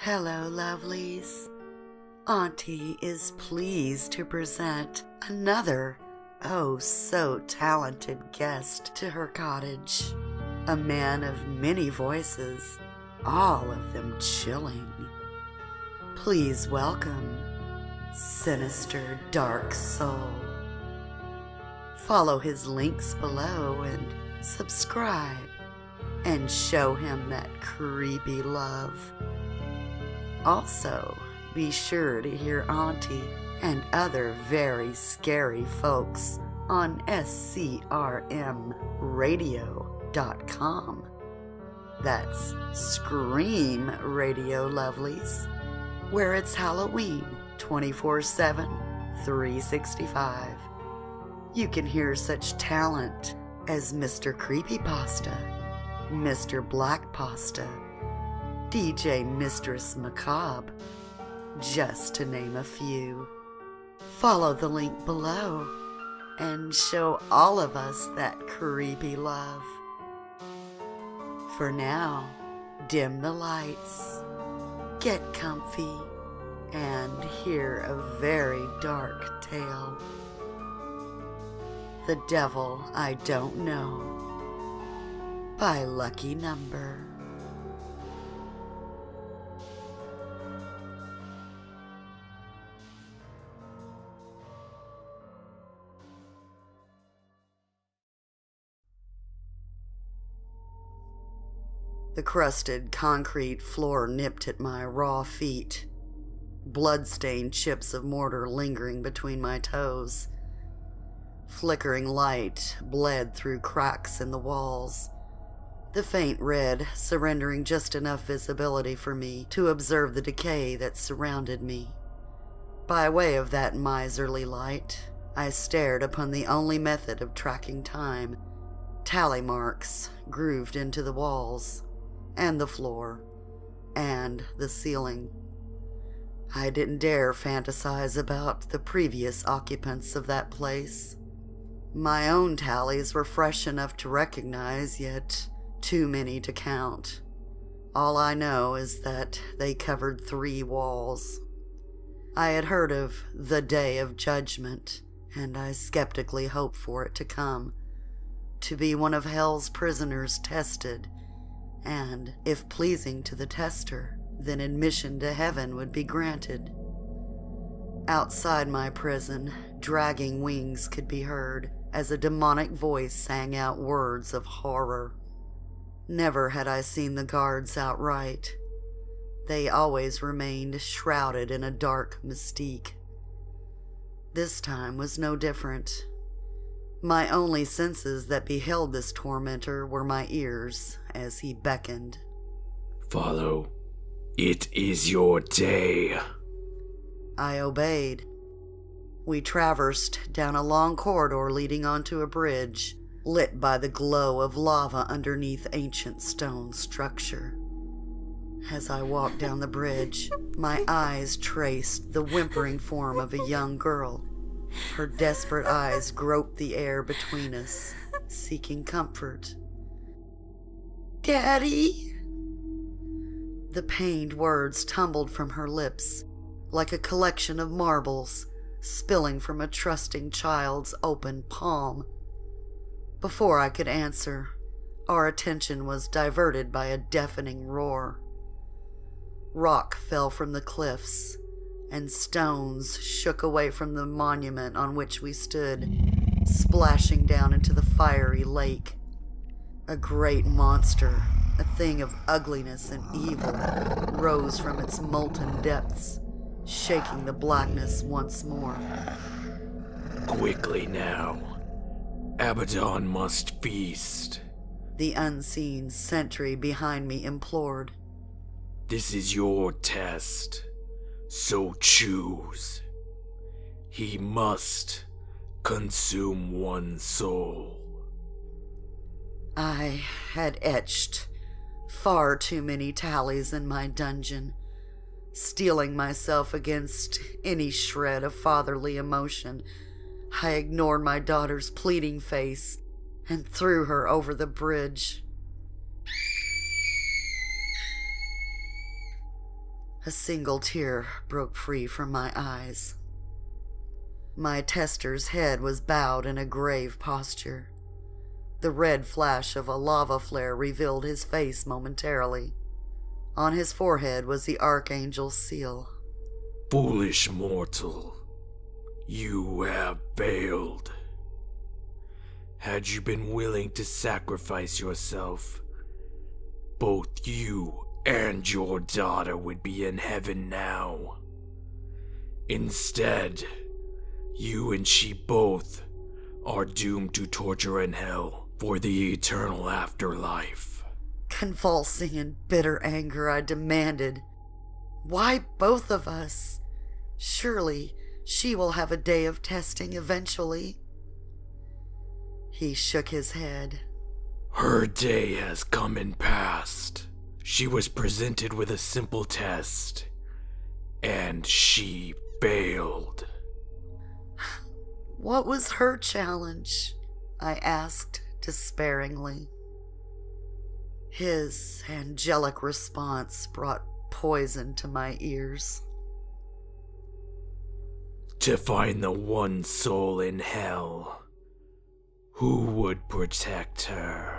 Hello, lovelies. Auntie is pleased to present another oh so talented guest to her cottage. A man of many voices, all of them chilling. Please welcome Sinister Dark Soul. Follow his links below and subscribe and show him that creepy love. Also, be sure to hear Auntie and other very scary folks on SCRMradio.com. That's Scream Radio, lovelies, where it's Halloween 24/7, 365. You can hear such talent as Mr. Creepypasta, Mr. Black Pasta, DJ Mistress Macabre, just to name a few. Follow the link below and show all of us that creepy love. For now, dim the lights, get comfy, and hear a very dark tale. The Devil I Don't Know by Lucky Number. The crusted concrete floor nipped at my raw feet, blood-stained chips of mortar lingering between my toes. Flickering light bled through cracks in the walls, the faint red surrendering just enough visibility for me to observe the decay that surrounded me. By way of that miserly light, I stared upon the only method of tracking time, tally marks grooved into the walls, and the floor, and the ceiling. I didn't dare fantasize about the previous occupants of that place. My own tallies were fresh enough to recognize, yet too many to count. All I know is that they covered 3 walls. I had heard of the Day of Judgment, and I skeptically hoped for it to come, to be one of hell's prisoners tested, and, if pleasing to the tester, then admission to heaven would be granted. Outside my prison, dragging wings could be heard as a demonic voice sang out words of horror. Never had I seen the guards outright. They always remained shrouded in a dark mystique. This time was no different. My only senses that beheld this tormentor were my ears as he beckoned. Follow. It is your day. I obeyed. We traversed down a long corridor leading onto a bridge, lit by the glow of lava underneath ancient stone structure. As I walked down the bridge, my eyes traced the whimpering form of a young girl. Her desperate eyes groped the air between us, seeking comfort. "Daddy?" The pained words tumbled from her lips like a collection of marbles spilling from a trusting child's open palm. Before I could answer, our attention was diverted by a deafening roar. Rock fell from the cliffs, and stones shook away from the monument on which we stood, splashing down into the fiery lake. A great monster, a thing of ugliness and evil, rose from its molten depths, shaking the blackness once more. Quickly now. Abaddon must feast. The unseen sentry behind me implored. This is your test. So choose. He must consume one soul. I had etched far too many tallies in my dungeon, steeling myself against any shred of fatherly emotion. I ignored my daughter's pleading face and threw her over the bridge. A single tear broke free from my eyes. My tester's head was bowed in a grave posture. The red flash of a lava flare revealed his face momentarily. On his forehead was the Archangel's seal. Foolish mortal, you have failed. Had you been willing to sacrifice yourself, both you and your daughter would be in heaven now. Instead, you and she both are doomed to torture in hell for the eternal afterlife. Convulsing in bitter anger, I demanded, "Why both of us? Surely she will have a day of testing eventually." He shook his head. Her day has come and passed. She was presented with a simple test, and she failed. "What was her challenge?" I asked despairingly. His angelic response brought poison to my ears. To find the one soul in hell who would protect her.